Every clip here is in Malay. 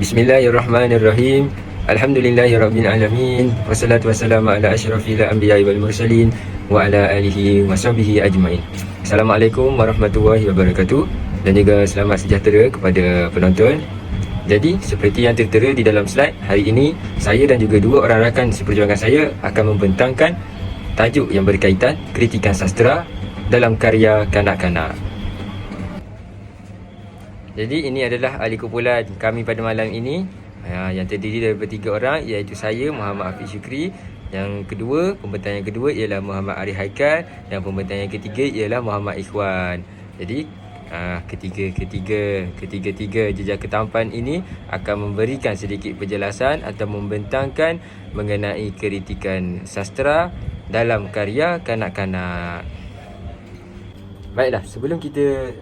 Bismillahirrahmanirrahim. Alhamdulillahirabbil alamin. Wassalatu wassalamu ala asyrafil anbiya'i wal mursalin wa ala alihi wasahbihi ajmain. Assalamualaikum warahmatullahi wabarakatuh dan juga selamat sejahtera kepada penonton. Jadi seperti yang tertera di dalam slide, hari ini saya dan juga dua orang rakan seperjuangan saya akan membentangkan tajuk yang berkaitan kritikan sastera dalam karya kanak-kanak. Jadi ini adalah ahli kumpulan kami pada malam ini, yang terdiri daripada 3 orang, iaitu saya, Muhammad Afiq Syukri. Yang kedua, pembentang yang kedua ialah Muhammad Arif Haikal, dan pembentang yang ketiga ialah Muhammad Ikhwan. Jadi ketiga jejak ketampan ini akan memberikan sedikit penjelasan atau membentangkan mengenai kritikan sastera dalam karya kanak-kanak. Baiklah, sebelum kita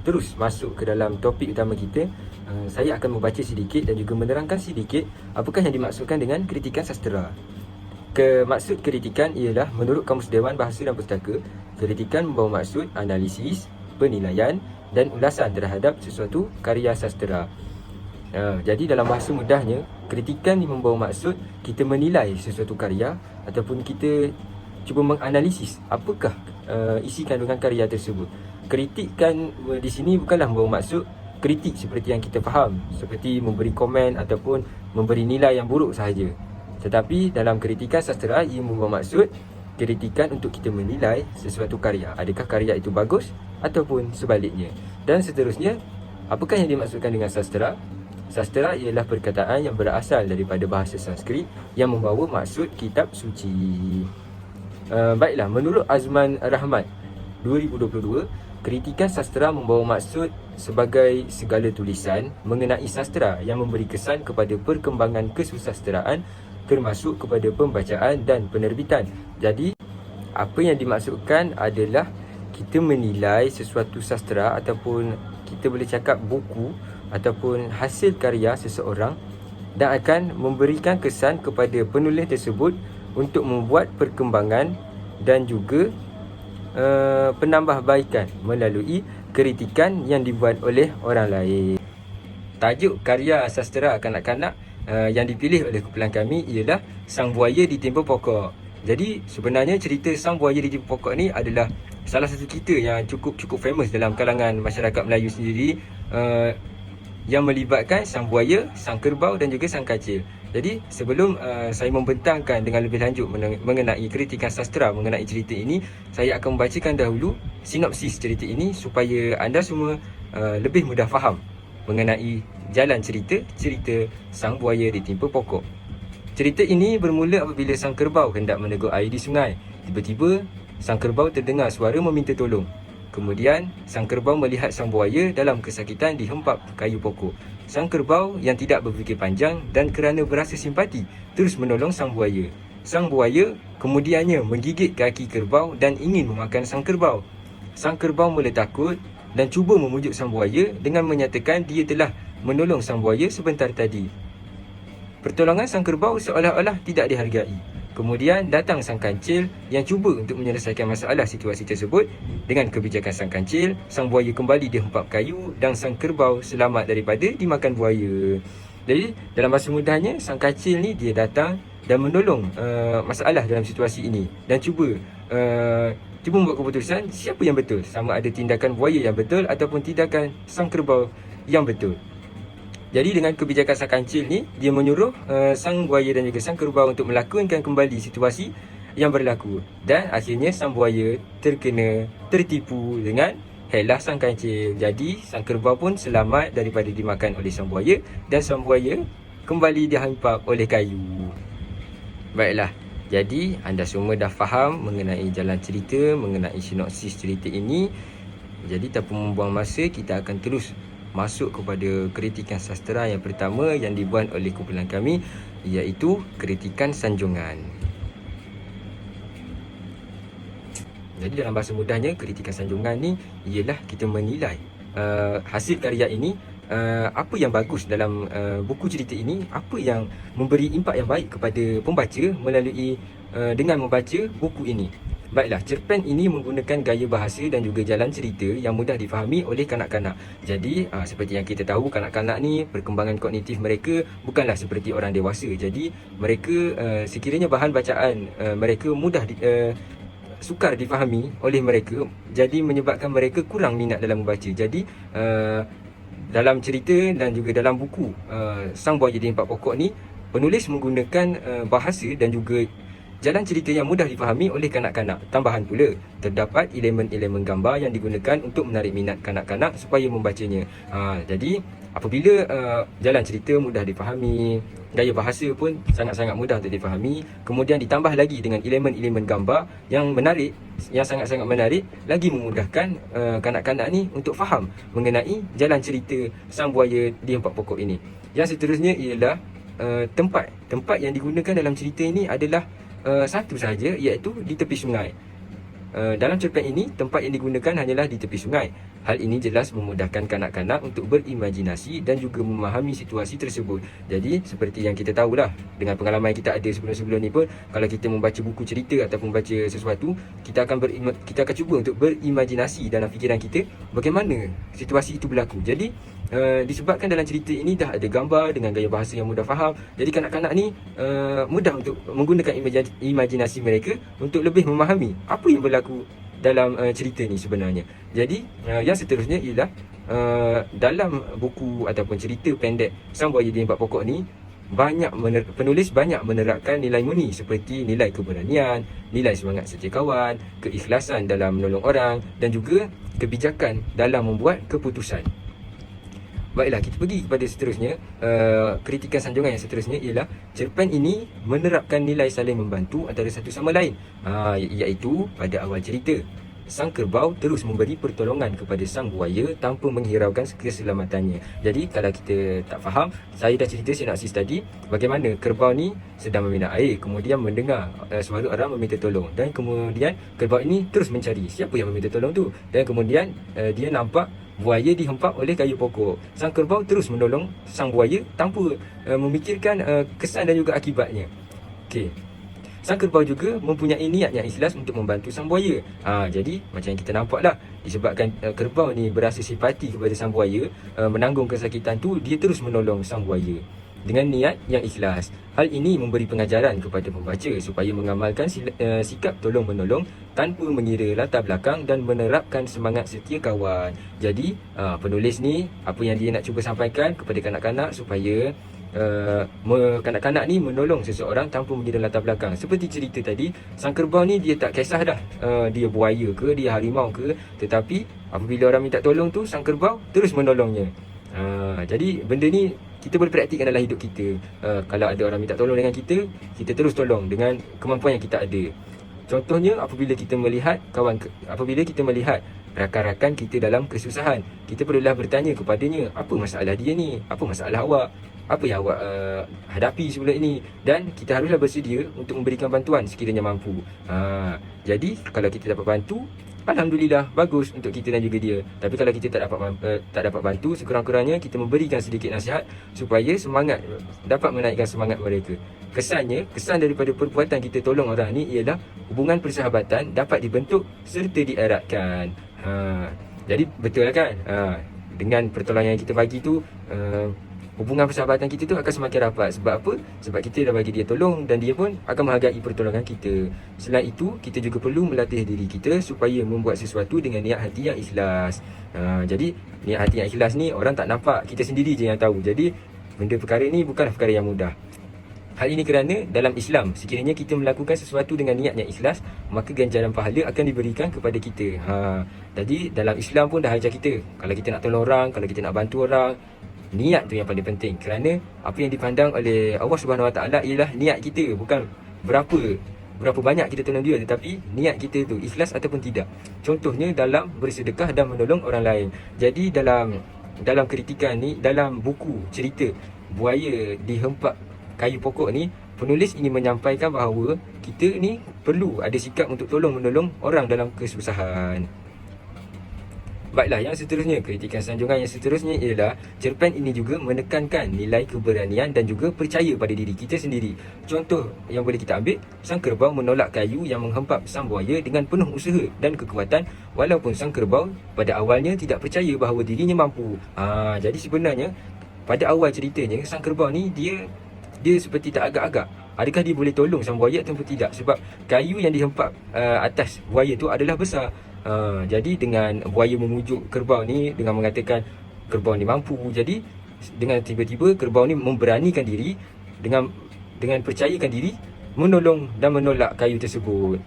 terus masuk ke dalam topik utama kita, saya akan membaca sedikit dan juga menerangkan sedikit apakah yang dimaksudkan dengan kritikan sastera. Maksud kritikan ialah menurut Kamus Dewan Bahasa dan Pustaka, kritikan membawa maksud analisis, penilaian dan ulasan terhadap sesuatu karya sastera. Jadi dalam bahasa mudahnya, kritikan membawa maksud kita menilai sesuatu karya ataupun kita cuba menganalisis apakah isi kandungan karya tersebut. Kritikan di sini bukanlah membawa maksud kritik seperti yang kita faham, seperti memberi komen ataupun memberi nilai yang buruk sahaja. Tetapi dalam kritikan sastera, ia membawa maksud kritikan untuk kita menilai sesuatu karya, adakah karya itu bagus ataupun sebaliknya. Dan seterusnya, apakah yang dimaksudkan dengan sastera? Sastera ialah perkataan yang berasal daripada bahasa Sanskrit yang membawa maksud kitab suci. Baiklah, menurut Azman Rahmat 2022, kritikan sastera membawa maksud sebagai segala tulisan mengenai sastera yang memberi kesan kepada perkembangan kesusasteraan, termasuk kepada pembacaan dan penerbitan. Jadi, apa yang dimaksudkan adalah kita menilai sesuatu sastera ataupun kita boleh cakap buku ataupun hasil karya seseorang dan akan memberikan kesan kepada penulis tersebut untuk membuat perkembangan dan juga penambahbaikan melalui kritikan yang dibuat oleh orang lain. Tajuk karya sastera kanak-kanak yang dipilih oleh kumpulan kami ialah Sang Buaya di Tempoh Pokok. Jadi sebenarnya cerita Sang Buaya di Tempoh Pokok ni adalah salah satu cerita yang cukup famous dalam kalangan masyarakat Melayu sendiri, yang melibatkan sang buaya, sang kerbau dan juga sang kancil. Jadi sebelum saya membentangkan dengan lebih lanjut mengenai kritikan sastera mengenai cerita ini, saya akan membacakan dahulu sinopsis cerita ini supaya anda semua lebih mudah faham mengenai jalan cerita Sang Buaya di Tempoh Pokok. Cerita ini bermula apabila sang kerbau hendak menegur air di sungai. Tiba-tiba sang kerbau terdengar suara meminta tolong. Kemudian, sang kerbau melihat sang buaya dalam kesakitan dihempap kayu pokok. Sang kerbau yang tidak berfikir panjang dan kerana berasa simpati, terus menolong sang buaya. Sang buaya kemudiannya menggigit kaki kerbau dan ingin memakan sang kerbau. Sang kerbau mula takut dan cuba memujuk sang buaya dengan menyatakan dia telah menolong sang buaya sebentar tadi. Pertolongan sang kerbau seolah-olah tidak dihargai. Kemudian datang sang kancil yang cuba untuk menyelesaikan masalah situasi tersebut. Dengan kebijakan sang kancil, sang buaya kembali dihempap kayu dan sang kerbau selamat daripada dimakan buaya. Jadi dalam bahasa mudahnya, sang kancil ni dia datang dan menolong masalah dalam situasi ini dan cuba membuat keputusan siapa yang betul, sama ada tindakan buaya yang betul ataupun tindakan sang kerbau yang betul. Jadi dengan kebijakan sang kancil ni, dia menyuruh sang buaya dan juga sang kerbau untuk melakonkan kembali situasi yang berlaku. Dan akhirnya sang buaya tertipu dengan helah sang kancil. Jadi sang kerbau pun selamat daripada dimakan oleh sang buaya dan sang buaya kembali dihempap oleh kayu. Baiklah, jadi anda semua dah faham mengenai jalan cerita, mengenai sinopsis cerita ini. Jadi tanpa membuang masa, kita akan terus masuk kepada kritikan sastera yang pertama yang dibuat oleh kumpulan kami, iaitu kritikan sanjungan. Jadi dalam bahasa mudahnya, kritikan sanjungan ni ialah kita menilai hasil karya ini, apa yang bagus dalam buku cerita ini, apa yang memberi impak yang baik kepada pembaca melalui dengan membaca buku ini. Baiklah, cerpen ini menggunakan gaya bahasa dan juga jalan cerita yang mudah difahami oleh kanak-kanak. Jadi, seperti yang kita tahu, kanak-kanak ni perkembangan kognitif mereka bukanlah seperti orang dewasa. Jadi, mereka sekiranya bahan bacaan mereka mudah sukar difahami oleh mereka, jadi menyebabkan mereka kurang minat dalam membaca. Jadi, dalam cerita dan juga dalam buku Sang Buaya di Empat Pokok ni, penulis menggunakan bahasa dan juga jalan cerita yang mudah difahami oleh kanak-kanak. Tambahan pula, terdapat elemen-elemen gambar yang digunakan untuk menarik minat kanak-kanak supaya membacanya. Jadi, apabila jalan cerita mudah difahami, gaya bahasa pun sangat-sangat mudah untuk difahami, kemudian ditambah lagi dengan elemen-elemen gambar yang menarik, yang sangat-sangat menarik, lagi memudahkan kanak-kanak ni untuk faham mengenai jalan cerita Sang Buaya di Empat Pokok ini. Yang seterusnya ialah tempat yang digunakan dalam cerita ini adalah satu sahaja, iaitu di tepi sungai. Dalam cerpen ini, tempat yang digunakan hanyalah di tepi sungai. Hal ini jelas memudahkan kanak-kanak untuk berimajinasi dan juga memahami situasi tersebut. Jadi, seperti yang kita tahulah, dengan pengalaman yang kita ada sebelum-sebelum ni pun, kalau kita membaca buku cerita ataupun membaca sesuatu, kita akan cuba untuk berimajinasi dalam fikiran kita bagaimana situasi itu berlaku. Jadi, disebabkan dalam cerita ini dah ada gambar dengan gaya bahasa yang mudah faham, jadi kanak-kanak ni mudah untuk menggunakan imajinasi mereka untuk lebih memahami apa yang berlaku dalam cerita ni sebenarnya. Jadi, yang seterusnya ialah dalam buku ataupun cerita pendek Sang Buaya di Empat Pokok ni, penulis banyak menerapkan nilai murni seperti nilai keberanian, nilai semangat setiakawan, keikhlasan dalam menolong orang dan juga kebijakan dalam membuat keputusan. Baiklah, kita pergi kepada seterusnya. Kritikan sanjungan yang seterusnya ialah cerpen ini menerapkan nilai saling membantu antara satu sama lain, iaitu pada awal cerita, Sang Kerbau terus memberi pertolongan kepada Sang Buaya tanpa menghiraukan keselamatannya. Jadi, kalau kita tak faham, saya dah cerita sinopsis tadi bagaimana kerbau ni sedang meminum air, kemudian mendengar suara orang meminta tolong, dan kemudian kerbau ini terus mencari siapa yang meminta tolong tu, dan kemudian dia nampak buaya dihempap oleh kayu pokok. Sang kerbau terus menolong sang buaya tanpa memikirkan kesan dan juga akibatnya. Okey. Sang kerbau juga mempunyai niat yang ikhlas untuk membantu sang buaya. Jadi macam yang kita nampaklah, disebabkan kerbau ni berasa simpati kepada sang buaya, menanggung kesakitan tu, dia terus menolong sang buaya dengan niat yang ikhlas. Hal ini memberi pengajaran kepada pembaca supaya mengamalkan sikap tolong-menolong tanpa mengira latar belakang dan menerapkan semangat setia kawan. Jadi, penulis ni, apa yang dia nak cuba sampaikan kepada kanak-kanak supaya kanak-kanak ni menolong seseorang tanpa mengira latar belakang. Seperti cerita tadi, sang kerbau ni dia tak kisah dah dia buaya ke, dia harimau ke, tetapi apabila orang minta tolong tu, sang kerbau terus menolongnya. Jadi benda ni kita boleh praktikkan dalam hidup kita. Kalau ada orang minta tolong dengan kita, kita terus tolong dengan kemampuan yang kita ada. Contohnya, apabila kita melihat rakan-rakan kita dalam kesusahan, kita perlulah bertanya kepadanya, apa masalah dia ni? Apa masalah awak? Apa yang awak hadapi sebelum ini? Dan kita haruslah bersedia untuk memberikan bantuan sekiranya mampu. Jadi kalau kita dapat bantu, alhamdulillah, bagus untuk kita dan juga dia. Tapi kalau kita tak dapat bantu, sekurang-kurangnya kita memberikan sedikit nasihat supaya dapat menaikkan semangat mereka. Kesan daripada perbuatan kita tolong orang ni ialah hubungan persahabatan dapat dibentuk serta dieratkan. Jadi betul lah kan? Dengan pertolongan yang kita bagi tu, hubungan persahabatan kita tu akan semakin rapat. Sebab apa? Sebab kita dah bagi dia tolong dan dia pun akan menghargai pertolongan kita. Selain itu, kita juga perlu melatih diri kita supaya membuat sesuatu dengan niat hati yang ikhlas. Jadi, niat hati yang ikhlas ni orang tak nampak, kita sendiri je yang tahu. Jadi, benda perkara ni bukanlah perkara yang mudah. Hal ini kerana dalam Islam, sekiranya kita melakukan sesuatu dengan niat yang ikhlas, maka ganjaran pahala akan diberikan kepada kita. Jadi, dalam Islam pun dah ajar kita, kalau kita nak tolong orang, kalau kita nak bantu orang, niat tu yang paling penting. Kerana apa yang dipandang oleh Allah Subhanahu Wa Taala ialah niat kita, bukan berapa banyak kita tolong dia, tetapi niat kita tu ikhlas ataupun tidak. Contohnya dalam bersedekah dan menolong orang lain. Jadi dalam kritikan ni, dalam buku cerita Buaya dihempap kayu pokok ni, penulis ingin menyampaikan bahawa kita ni perlu ada sikap untuk tolong-menolong orang dalam kesusahan. Baiklah, yang seterusnya, kritikan sanjungan yang seterusnya ialah cerpen ini juga menekankan nilai keberanian dan juga percaya pada diri kita sendiri. Contoh yang boleh kita ambil, sang kerbau menolak kayu yang menghempap sang buaya dengan penuh usaha dan kekuatan walaupun sang kerbau pada awalnya tidak percaya bahawa dirinya mampu. Jadi sebenarnya pada awal ceritanya, sang kerbau ni dia seperti tak agak-agak. Adakah dia boleh tolong sang buaya ataupun tidak? Sebab kayu yang dihempap atas buaya tu adalah besar. Jadi dengan buaya memujuk kerbau ni dengan mengatakan kerbau ni mampu. Jadi dengan tiba-tiba kerbau ni memberanikan diri dengan percayakan diri menolong dan menolak kayu tersebut.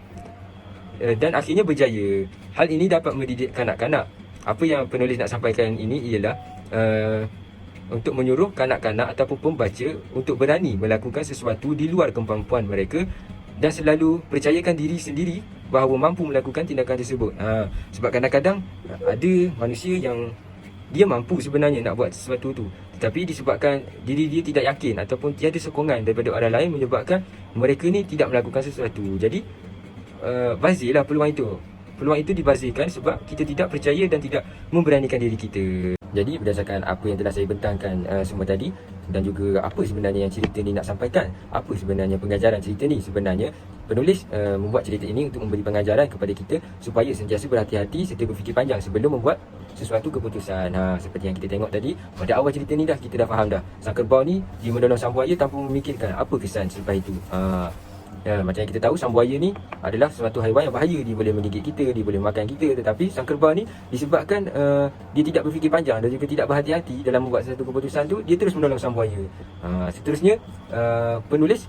Dan akhirnya berjaya. Hal ini dapat mendidik kanak-kanak. Apa yang penulis nak sampaikan ini ialah untuk menyuruh kanak-kanak ataupun pembaca untuk berani melakukan sesuatu di luar kemampuan mereka dan selalu percayakan diri sendiri bahawa mampu melakukan tindakan tersebut. Sebab kadang-kadang ada manusia yang dia mampu sebenarnya nak buat sesuatu tu, tetapi disebabkan diri dia tidak yakin ataupun tiada sokongan daripada orang lain menyebabkan mereka ni tidak melakukan sesuatu. Jadi bazirlah peluang itu. Peluang itu dibazirkan sebab kita tidak percaya dan tidak memberanikan diri kita. Jadi berdasarkan apa yang telah saya bentangkan semua tadi dan juga apa sebenarnya yang cerita ni nak sampaikan, apa sebenarnya pengajaran cerita ni, sebenarnya penulis membuat cerita ini untuk memberi pengajaran kepada kita supaya sentiasa berhati-hati serta berfikir panjang sebelum membuat sesuatu keputusan. Seperti yang kita tengok tadi, pada awal cerita ni kita dah faham dah. Sang kerbau ni dia menolong sang buaya tanpa memikirkan apa kesan selepas itu. Macam yang kita tahu, sang buaya ni adalah suatu haiwan yang bahaya. Dia boleh menggigit kita, dia boleh makan kita. Tetapi sang kerbau ni disebabkan dia tidak berfikir panjang dan juga tidak berhati-hati dalam membuat satu keputusan tu, dia terus menolong sang buaya. Seterusnya penulis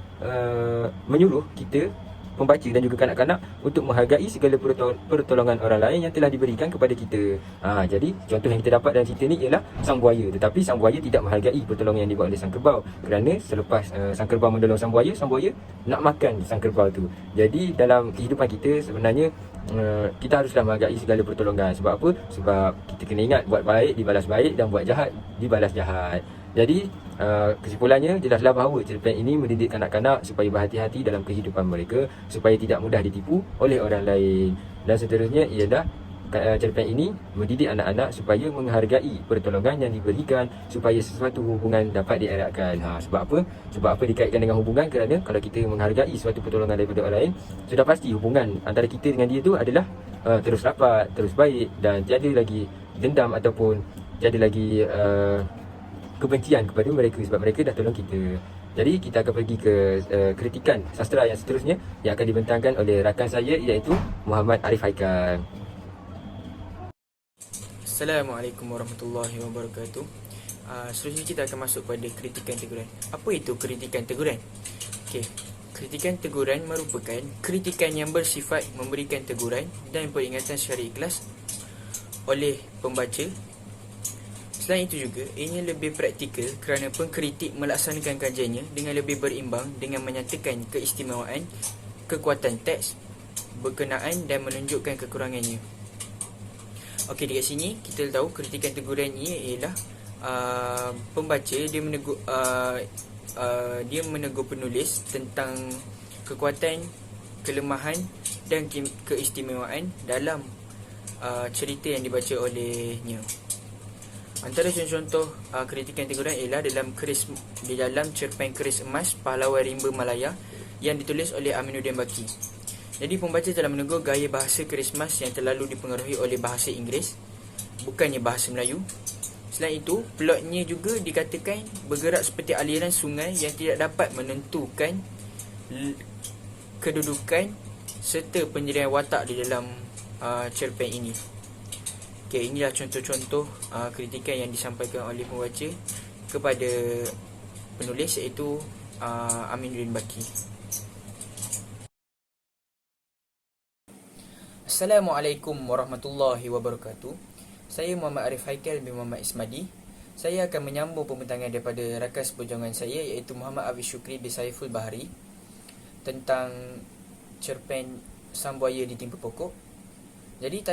menyuruh kita pembaca dan juga kanak-kanak untuk menghargai segala pertolongan orang lain yang telah diberikan kepada kita. Jadi contoh yang kita dapat dalam cerita ni ialah sang buaya. Tetapi sang buaya tidak menghargai pertolongan yang dibuat oleh sang kerbau, kerana selepas sang kerbau menolong sang buaya nak makan sang kerbau tu. Jadi dalam kehidupan kita sebenarnya kita haruslah menghargai segala pertolongan. Sebab apa? Sebab kita kena ingat, buat baik dibalas baik dan buat jahat dibalas jahat. Jadi kesimpulannya jelaslah bahawa cerpen ini mendidik kanak-kanak supaya berhati-hati dalam kehidupan mereka, supaya tidak mudah ditipu oleh orang lain. Dan seterusnya ialah cerpen ini mendidik anak-anak supaya menghargai pertolongan yang diberikan supaya sesuatu hubungan dapat dieratkan. Sebab apa? Sebab apa dikaitkan dengan hubungan? Kerana kalau kita menghargai suatu pertolongan daripada orang lain, sudah pasti hubungan antara kita dengan dia tu adalah terus rapat, terus baik dan tiada lagi dendam ataupun tiada lagi kebencian kepada mereka sebab mereka dah tolong kita. Jadi kita akan pergi ke kritikan sastera yang seterusnya yang akan dibentangkan oleh rakan saya, iaitu Muhammad Arif Haikal. Assalamualaikum warahmatullahi wabarakatuh. Seterusnya kita akan masuk pada kritikan teguran. Apa itu kritikan teguran? Okey, kritikan teguran merupakan kritikan yang bersifat memberikan teguran dan peringatan secara ikhlas oleh pembaca. Selain itu juga, ianya lebih praktikal kerana pengkritik melaksanakan kajiannya dengan lebih berimbang dengan menyatakan keistimewaan, kekuatan teks berkenaan dan menunjukkan kekurangannya. Okey, dekat sini kita tahu kritikan teguran ini ialah pembaca dia menegur penulis tentang kekuatan, kelemahan dan keistimewaan dalam cerita yang dibaca olehnya. Antara contoh kritikan teguran ialah di dalam cerpen Keris Emas Pahlawan Rimba Malaya yang ditulis oleh Aminuddin Baki. Jadi pembaca telah menegur gaya bahasa Keris Emas yang terlalu dipengaruhi oleh bahasa Inggeris, bukannya bahasa Melayu. Selain itu, plotnya juga dikatakan bergerak seperti aliran sungai yang tidak dapat menentukan kedudukan serta pendirian watak di dalam cerpen ini. Okay, inilah contoh-contoh kritikan yang disampaikan oleh pembaca kepada penulis, iaitu Aminuddin Baki. Assalamualaikum warahmatullahi wabarakatuh. Saya Muhammad Arif Haikal bin Muhammad Ismadi. Saya akan menyambung pembentangan daripada rakan seperjuangan saya, iaitu Muhammad Afiz Syukri bin Saiful Bahari, tentang cerpen Sang Buaya Ditimpa Pokok. Jadi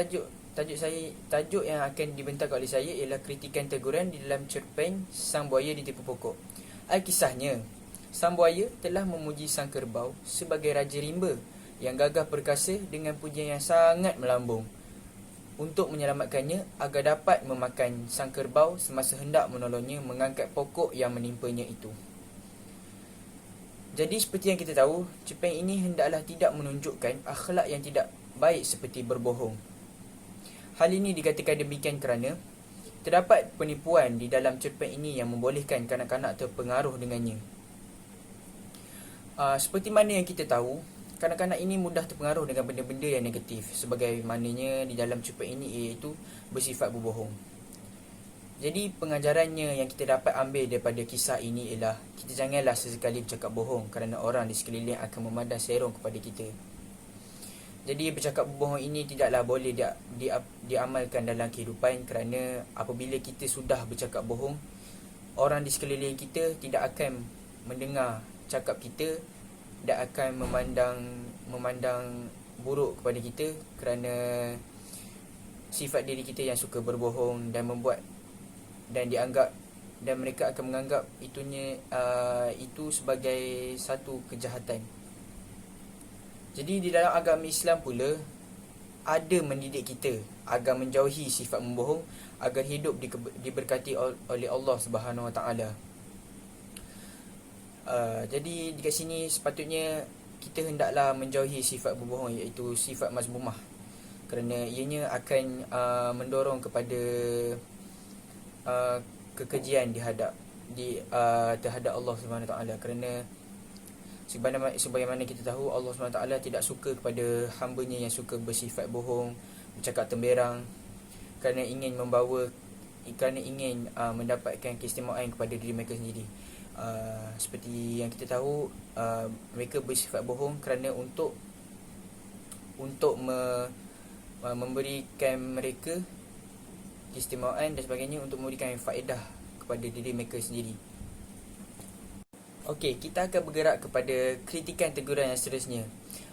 tajuk yang akan dibentangkan oleh saya ialah kritikan teguran di dalam cerpen Sang Buaya Ditimpa Pokok. Alkisahnya, sang buaya telah memuji sang kerbau sebagai raja rimba yang gagah perkasa dengan pujian yang sangat melambung. untuk menyelamatkannya agar dapat memakan sang kerbau semasa hendak menolongnya mengangkat pokok yang menimpanya itu. Jadi seperti yang kita tahu, cerpen ini hendaklah tidak menunjukkan akhlak yang tidak baik seperti berbohong. Hal ini dikatakan demikian kerana terdapat penipuan di dalam cerpen ini yang membolehkan kanak-kanak terpengaruh dengannya. Seperti mana yang kita tahu, kanak-kanak ini mudah terpengaruh dengan benda-benda yang negatif, sebagaimananya di dalam cerpen ini iaitu bersifat berbohong. Jadi pengajarannya yang kita dapat ambil daripada kisah ini ialah kita janganlah sesekali bercakap bohong kerana orang di sekeliling akan memandang serong kepada kita. Jadi bercakap berbohong ini tidaklah boleh diamalkan dalam kehidupan kerana apabila kita sudah bercakap bohong, orang di sekeliling kita tidak akan mendengar cakap kita dan akan memandang buruk kepada kita kerana sifat diri kita yang suka berbohong dan mereka akan menganggap itu sebagai satu kejahatan. Jadi di dalam agama Islam pula ada mendidik kita agar menjauhi sifat membohong agar hidup diberkati oleh Allah Subhanahu Wa Taala. Jadi dekat sini sepatutnya kita hendaklah menjauhi sifat berbohong iaitu sifat mazmumah kerana ianya akan mendorong kepada kekejian terhadap Allah Subhanahu Wa Taala kerana sebagaimana kita tahu Allah Subhanahu Wa Taala tidak suka kepada hamba-Nya yang suka bersifat bohong, bercakap temberang kerana ingin mendapatkan keistimewaan kepada diri mereka sendiri. Seperti yang kita tahu, mereka bersifat bohong kerana untuk memberikan mereka keistimewaan dan sebagainya, untuk memberikan faedah kepada diri mereka sendiri. Okey, kita akan bergerak kepada kritikan teguran yang seterusnya.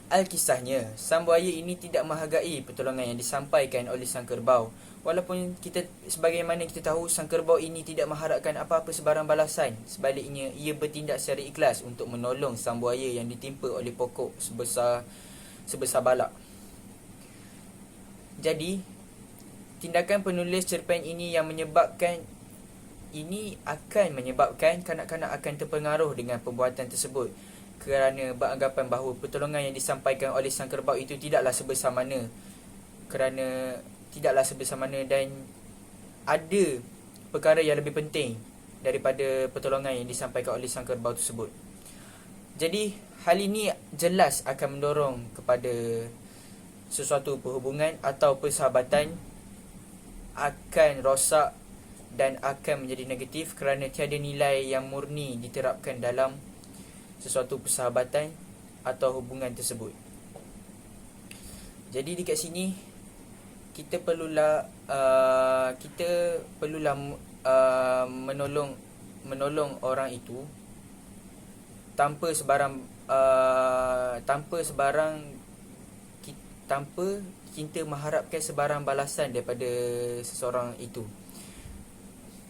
Alkisahnya, sang buaya ini tidak menghargai pertolongan yang disampaikan oleh sang kerbau. Walaupun sebagaimana kita tahu, sang kerbau ini tidak mengharapkan apa-apa sebarang balasan. Sebaliknya, ia bertindak secara ikhlas untuk menolong sang buaya yang ditimpa oleh pokok sebesar balak. Jadi, tindakan penulis cerpen ini akan menyebabkan kanak-kanak akan terpengaruh dengan perbuatan tersebut kerana beranggapan bahawa pertolongan yang disampaikan oleh sang kerbau itu tidaklah sebesar mana dan ada perkara yang lebih penting daripada pertolongan yang disampaikan oleh sang kerbau tersebut. Jadi hal ini jelas akan mendorong kepada sesuatu perhubungan atau persahabatan akan rosak dan akan menjadi negatif kerana tiada nilai yang murni diterapkan dalam sesuatu persahabatan atau hubungan tersebut. Jadi dekat sini kita perlulah menolong orang itu tanpa kita mengharapkan sebarang balasan daripada seseorang itu.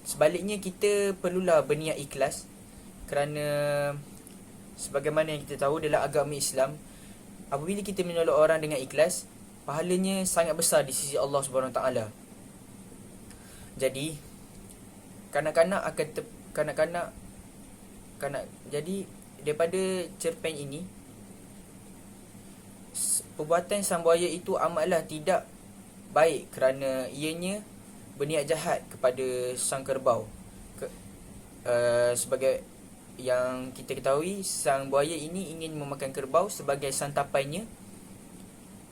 Sebaliknya kita perlulah berniat ikhlas kerana sebagaimana yang kita tahu dalam agama Islam, apabila kita menolong orang dengan ikhlas, pahalanya sangat besar di sisi Allah Subhanahu Taala. Jadi jadi daripada cerpen ini, perbuatan sang buaya itu amatlah tidak baik kerana ianya berniat jahat kepada sang kerbau. Sebagai yang kita ketahui, sang buaya ini ingin memakan kerbau sebagai santapannya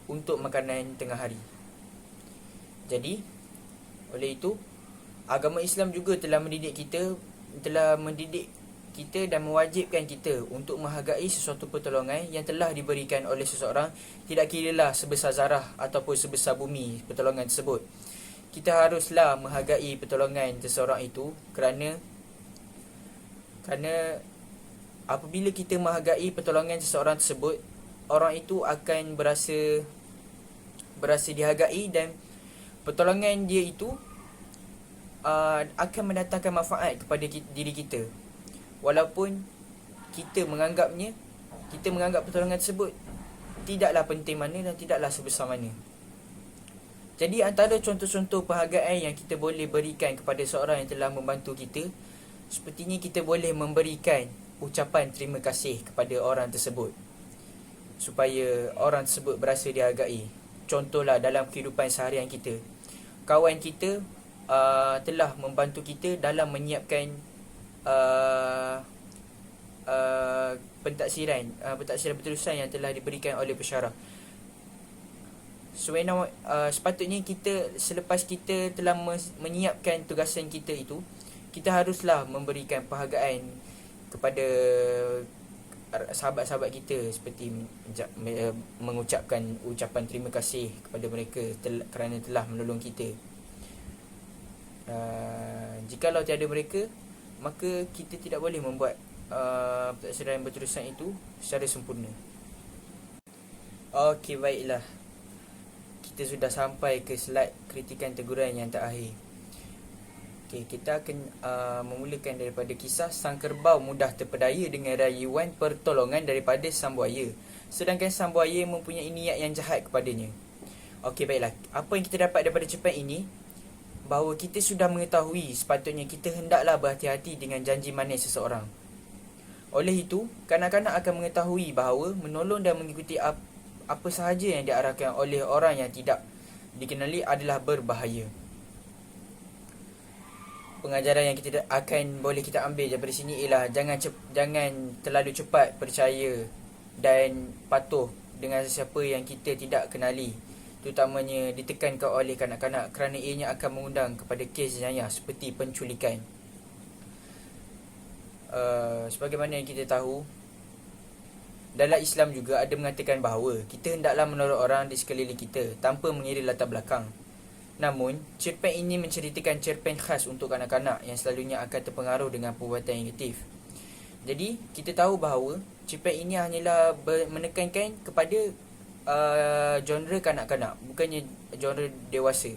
untuk makanan tengah hari. Jadi oleh itu, agama Islam juga telah mendidik kita dan mewajibkan kita untuk menghargai sesuatu pertolongan yang telah diberikan oleh seseorang, tidak kiralah sebesar zarah ataupun sebesar bumi pertolongan tersebut. Kita haruslah menghargai pertolongan seseorang itu kerana apabila kita menghargai pertolongan seseorang tersebut, orang itu akan berasa dihargai dan pertolongan dia itu akan mendatangkan manfaat kepada diri kita. Walaupun kita menganggap pertolongan tersebut tidaklah penting mana dan tidaklah sebesar mana. Jadi antara contoh-contoh penghargaan yang kita boleh berikan kepada seorang yang telah membantu kita, sepertinya kita boleh memberikan ucapan terima kasih kepada orang tersebut, supaya orang tersebut berasa dihargai. Contohlah dalam kehidupan seharian kita, kawan kita telah membantu kita dalam menyiapkan pentaksiran berterusan yang telah diberikan oleh pensyarah. Sepatutnya kita, selepas kita telah menyiapkan tugasan kita itu, kita haruslah memberikan penghargaan kepada sahabat-sahabat kita, seperti mengucapkan ucapan terima kasih kepada mereka kerana telah menolong kita. Jikalau tiada mereka, maka kita tidak boleh membuat pentaksiran berterusan itu secara sempurna. Okey, baiklah. Kita sudah sampai ke slide kritikan teguran yang terakhir. Okey, kita akan memulakan daripada kisah sang kerbau mudah terpedaya dengan rayuan pertolongan daripada sang buaya, sedangkan sang buaya mempunyai niat yang jahat kepadanya. Okey, baiklah. Apa yang kita dapat daripada cerpen ini, bahawa kita sudah mengetahui sepatutnya kita hendaklah berhati-hati dengan janji manis seseorang. Oleh itu, kanak-kanak akan mengetahui bahawa menolong dan mengikuti apa sahaja yang diarahkan oleh orang yang tidak dikenali adalah berbahaya. Pengajaran yang kita boleh kita ambil daripada sini ialah jangan terlalu cepat percaya dan patuh dengan sesiapa yang kita tidak kenali, terutamanya ditekankan oleh kanak-kanak kerana ianya akan mengundang kepada kes jenayah seperti penculikan. Sebagaimana yang kita tahu, dalam Islam juga ada mengatakan bahawa kita hendaklah menolong orang di sekeliling kita tanpa mengira latar belakang. Namun, cerpen ini menceritakan cerpen khas untuk kanak-kanak yang selalunya akan terpengaruh dengan perbuatan negatif. Jadi, kita tahu bahawa cerpen ini hanyalah menekankan kepada genre kanak-kanak, bukannya genre dewasa.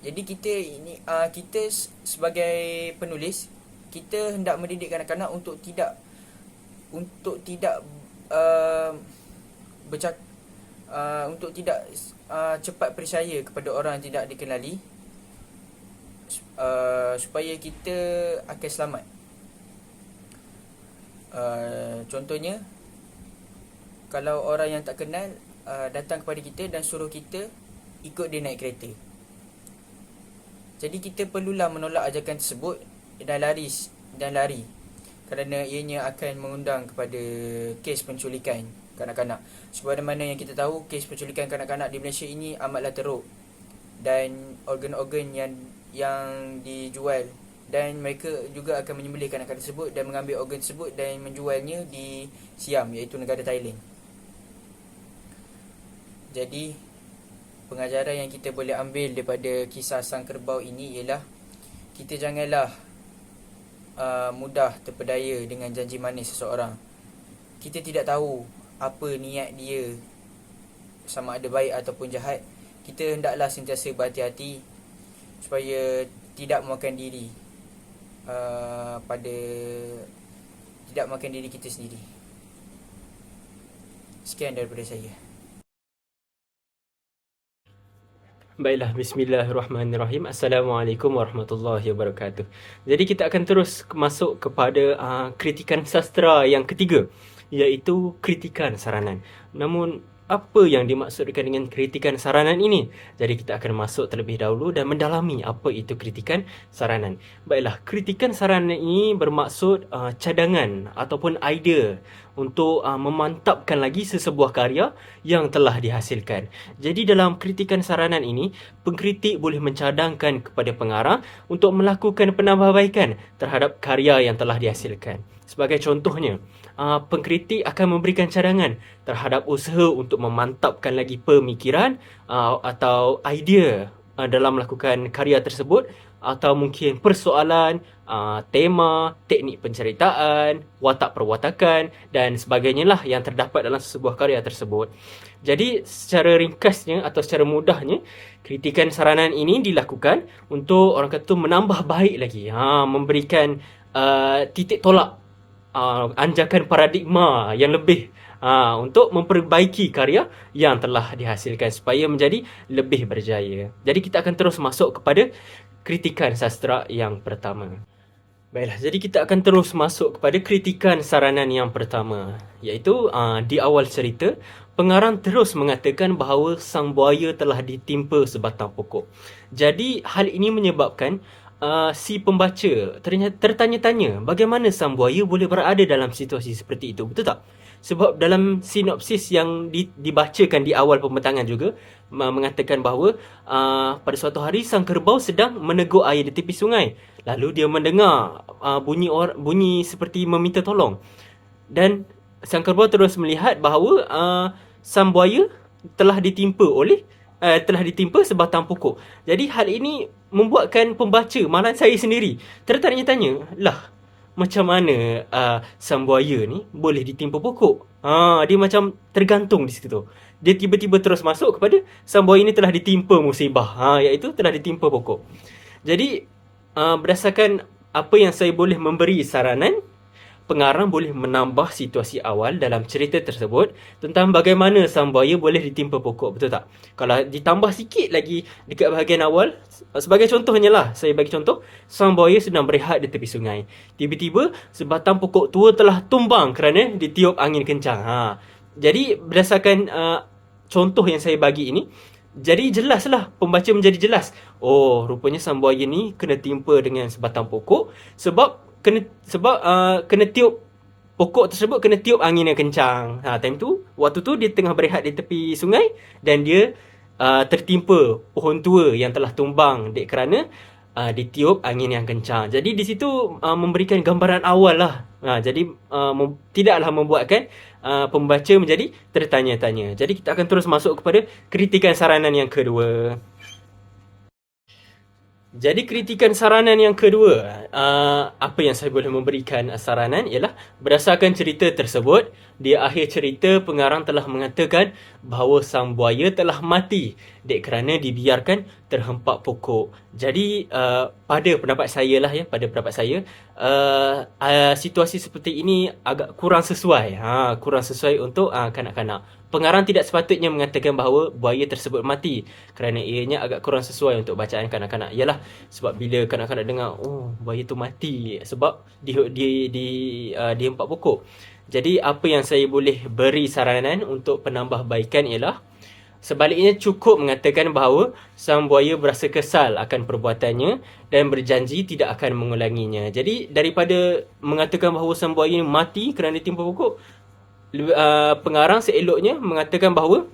Jadi kita sebagai penulis, kita hendak mendidik kanak-kanak untuk tidak cepat percaya kepada orang yang tidak dikenali, supaya kita akan selamat. Contohnya, kalau orang yang tak kenal datang kepada kita dan suruh kita ikut dia naik kereta, jadi kita perlulah menolak ajakan tersebut dan lari, kerana ianya akan mengundang kepada kes penculikan kanak-kanak. Sebagaimana yang kita tahu, kes penculikan kanak-kanak di Malaysia ini amatlah teruk, dan organ-organ yang dijual, dan mereka juga akan menyembelih kanak-kanak tersebut dan mengambil organ tersebut dan menjualnya di Siam, iaitu negara Thailand. Jadi, pengajaran yang kita boleh ambil daripada kisah sang kerbau ini ialah kita janganlah mudah terpedaya dengan janji manis seseorang. Kita tidak tahu apa niat dia, sama ada baik ataupun jahat. Kita hendaklah sentiasa berhati-hati supaya tidak memakan diri tidak makan diri kita sendiri. Sekian daripada saya. Baiklah, bismillahirrahmanirrahim. Assalamualaikum warahmatullahi wabarakatuh. Jadi kita akan terus masuk kepada kritikan sastra yang ketiga, iaitu kritikan saranan. Namun, apa yang dimaksudkan dengan kritikan saranan ini? Jadi kita akan masuk terlebih dahulu dan mendalami apa itu kritikan saranan. Baiklah, kritikan saranan ini bermaksud cadangan ataupun idea untuk memantapkan lagi sesebuah karya yang telah dihasilkan. Jadi dalam kritikan saranan ini, pengkritik boleh mencadangkan kepada pengarang untuk melakukan penambahbaikan terhadap karya yang telah dihasilkan. Sebagai contohnya, pengkritik akan memberikan cadangan terhadap usaha untuk memantapkan lagi pemikiran atau idea dalam melakukan karya tersebut, atau mungkin persoalan, tema, teknik penceritaan, watak perwatakan dan sebagainya lah yang terdapat dalam sebuah karya tersebut. Jadi secara ringkasnya atau secara mudahnya, kritikan saranan ini dilakukan untuk orang kata menambah baik lagi, memberikan titik tolak anjakan paradigma yang lebih untuk memperbaiki karya yang telah dihasilkan supaya menjadi lebih berjaya. Jadi kita akan terus masuk kepada kritikan sastera yang pertama. Baiklah, jadi kita akan terus masuk kepada kritikan saranan yang pertama, iaitu di awal cerita, pengarang terus mengatakan bahawa sang buaya telah ditimpa sebatang pokok. Jadi hal ini menyebabkan si pembaca tertanya-tanya bagaimana sang buaya boleh berada dalam situasi seperti itu, betul tak? Sebab dalam sinopsis yang dibacakan di awal pembentangan juga mengatakan bahawa pada suatu hari sang kerbau sedang meneguk air di tepi sungai. Lalu dia mendengar bunyi seperti meminta tolong. Dan sang kerbau terus melihat bahawa sang buaya telah ditimpa sebatang pokok. Jadi hal ini membuatkan pembaca, malah saya sendiri, tertanya-tanya, lah, macam mana sang buaya ni boleh ditimpa pokok? Dia macam tergantung di situ. Dia tiba-tiba terus masuk kepada sang buaya ni telah ditimpa musibah, iaitu telah ditimpa pokok. Jadi berdasarkan apa yang saya boleh memberi saranan, pengarang boleh menambah situasi awal dalam cerita tersebut tentang bagaimana sang buaya boleh ditimpa pokok, betul tak? Kalau ditambah sikit lagi dekat bahagian awal, sebagai contohnya lah, saya bagi contoh, sang buaya sedang berehat di tepi sungai. Tiba-tiba sebatang pokok tua telah tumbang kerana ditiup angin kencang. Jadi berdasarkan contoh yang saya bagi ini, jadi jelaslah, pembaca menjadi jelas. Oh, rupanya sang buaya ni kena timpa dengan sebatang pokok sebab kena tiup, pokok tersebut kena tiup angin yang kencang. Waktu tu dia tengah berehat di tepi sungai dan dia tertimpa pohon tua yang telah tumbang kerana ditiup angin yang kencang. Jadi di situ memberikan gambaran awal lah. Jadi tidaklah membuatkan pembaca menjadi tertanya-tanya. Jadi kita akan terus masuk kepada kritikan saranan yang kedua. Jadi kritikan saranan yang kedua, apa yang saya boleh memberikan saranan ialah berdasarkan cerita tersebut, di akhir cerita pengarang telah mengatakan bahawa sang buaya telah mati kerana dibiarkan terhempak pokok. Jadi pada pendapat saya, situasi seperti ini agak kurang sesuai untuk kanak-kanak. Pengarang tidak sepatutnya mengatakan bahawa buaya tersebut mati kerana ianya agak kurang sesuai untuk bacaan kanak-kanak. Ialah sebab bila kanak-kanak dengar, oh, buaya tu mati sebab dihempak pokok. Jadi apa yang saya boleh beri saranan untuk penambahbaikan ialah sebaliknya cukup mengatakan bahawa sang buaya berasa kesal akan perbuatannya dan berjanji tidak akan mengulanginya. Jadi daripada mengatakan bahawa sang buaya mati kerana ditimpa pokok, pengarang seeloknya mengatakan bahawa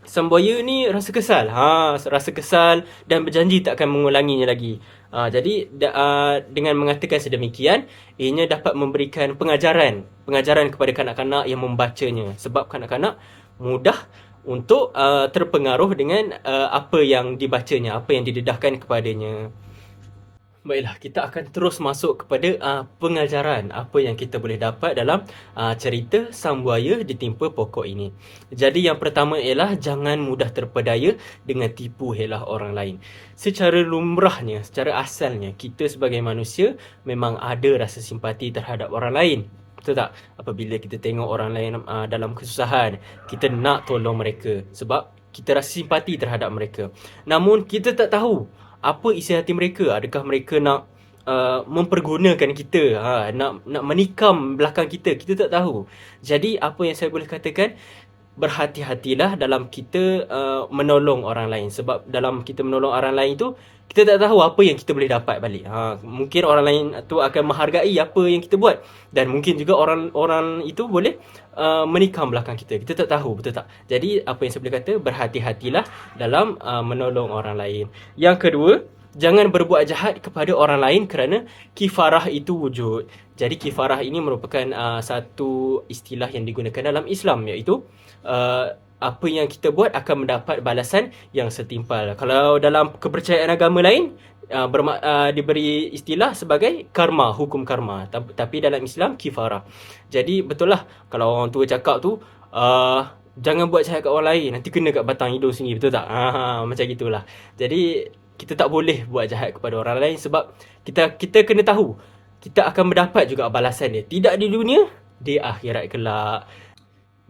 sang buaya ni rasa kesal dan berjanji tak akan mengulanginya lagi. Jadi dengan mengatakan sedemikian, ianya dapat memberikan pengajaran kepada kanak-kanak yang membacanya, sebab kanak-kanak mudah untuk terpengaruh dengan apa yang dibacanya, apa yang didedahkan kepadanya. Baiklah, kita akan terus masuk kepada pengajaran apa yang kita boleh dapat dalam cerita sang buaya ditimpa pokok ini. Jadi yang pertama ialah jangan mudah terpedaya dengan tipu helah orang lain. Secara lumrahnya, secara asalnya, kita sebagai manusia memang ada rasa simpati terhadap orang lain. Betul tak? Apabila kita tengok orang lain dalam kesusahan, kita nak tolong mereka sebab kita rasa simpati terhadap mereka. Namun kita tak tahu apa isi hati mereka. Adakah mereka nak mempergunakan kita, nak menikam belakang kita? Kita tak tahu. Jadi apa yang saya boleh katakan, berhati-hatilah dalam kita menolong orang lain. Sebab dalam kita menolong orang lain tu, kita tak tahu apa yang kita boleh dapat balik. Mungkin orang lain tu akan menghargai apa yang kita buat, dan mungkin juga orang itu boleh menikam belakang kita. Kita tak tahu, betul tak? Jadi apa yang saya boleh kata, berhati-hatilah dalam menolong orang lain. Yang kedua, jangan berbuat jahat kepada orang lain kerana kifarah itu wujud. Jadi kifarah ini merupakan satu istilah yang digunakan dalam Islam, iaitu apa yang kita buat akan mendapat balasan yang setimpal. Kalau dalam kepercayaan agama lain, diberi istilah sebagai karma, hukum karma. Tapi dalam Islam, kifarah. Jadi betul lah kalau orang tua cakap tu, jangan buat jahat kat orang lain, nanti kena kat batang hidung sini, betul tak? Macam gitulah. Jadi kita tak boleh buat jahat kepada orang lain sebab kita kena tahu kita akan mendapat juga balasan dia. Tidak di dunia, di akhirat kelak.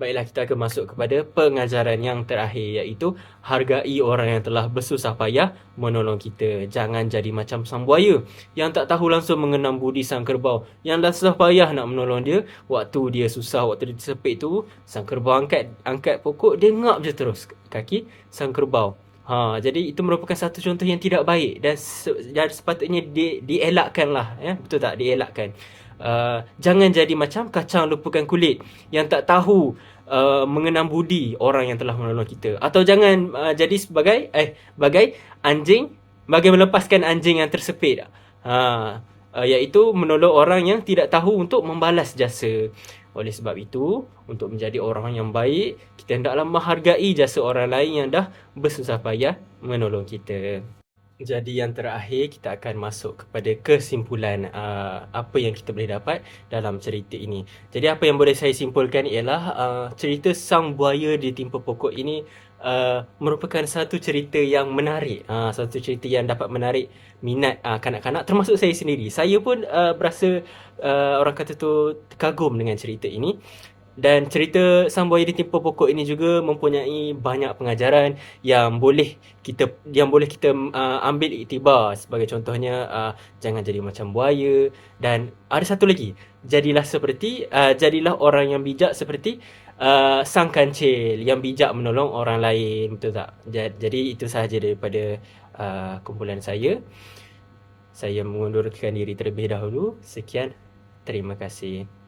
Baiklah, kita akan masuk kepada pengajaran yang terakhir, iaitu hargai orang yang telah bersusah payah menolong kita. Jangan jadi macam sang buaya yang tak tahu langsung mengenang budi sang kerbau yang dah susah payah nak menolong dia. Waktu dia susah, waktu dia tersepit tu, sang kerbau angkat pokok, dia ngap je terus kaki sang kerbau. Jadi itu merupakan satu contoh yang tidak baik dan sepatutnya dielakkan lah, ya. Betul tak? Dielakkan. Jangan jadi macam kacang lupakan kulit yang tak tahu mengenang budi orang yang telah menolong kita. Atau jangan jadi bagai anjing, bagai melepaskan anjing yang tersepit. Iaitu menolong orang yang tidak tahu untuk membalas jasa. Oleh sebab itu, untuk menjadi orang yang baik, kita hendaklah menghargai jasa orang lain yang dah bersusah payah menolong kita. Jadi yang terakhir, kita akan masuk kepada kesimpulan apa yang kita boleh dapat dalam cerita ini. Jadi apa yang boleh saya simpulkan ialah cerita Sang Buaya Ditimpa Pokok ini merupakan satu cerita yang menarik. Satu cerita yang dapat menarik minat kanak-kanak, termasuk saya sendiri. Saya pun berasa orang kata tu kagum dengan cerita ini. Dan cerita Sang Buaya Ditimpa Pokok ini juga mempunyai banyak pengajaran yang boleh kita ambil iktibar. Sebagai contohnya, jangan jadi macam buaya. Dan ada satu lagi, jadilah orang yang bijak seperti sang kancil yang bijak menolong orang lain. Betul tak? Jadi itu sahaja daripada kumpulan saya. Saya mengundurkan diri terlebih dahulu. Sekian, terima kasih.